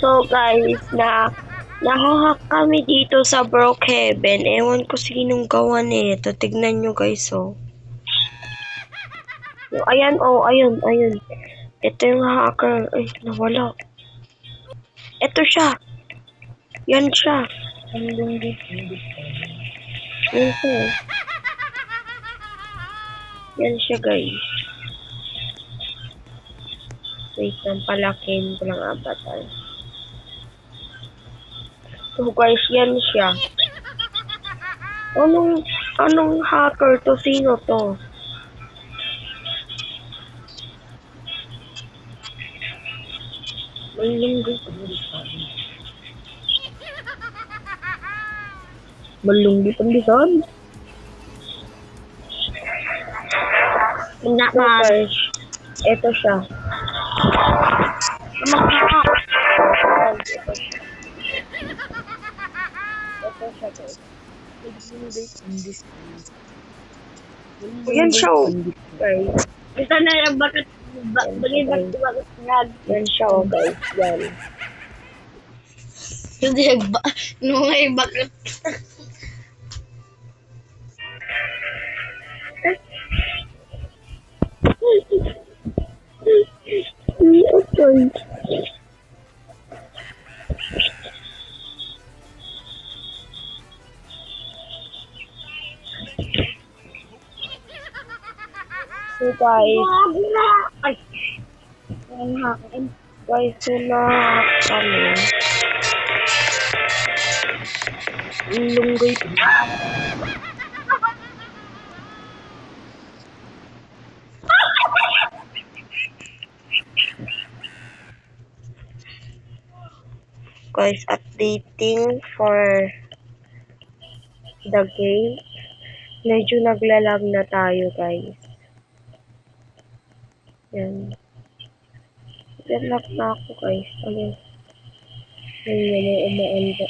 So guys, nahahack kami dito sa Brookhaven. Ewan ko sinong gawa nito. Tignan nyo guys, oh. Ayan, oh, ayun. Ito yung hacker. Ay, nawala. Ito siya. Yan siya. Yan siya. Yan siya, guys. Wait, palakin ko lang avatar. So guys, yan siya. Anong hacker to? Sino to? Malunggi pandisan. So guys, ito siya. Ito siya guys. Yan siya, guys. Ito na yung bakit Yan siya, guys. Yan. Hindi nung ay bakit So guys, ay ang hakin. guys, so na kami. Lunggay. Guys, updating for the game. Medyo naglalag na tayo, guys. Yan. Naglalag na ako, guys. Ano? Yan, umuanda.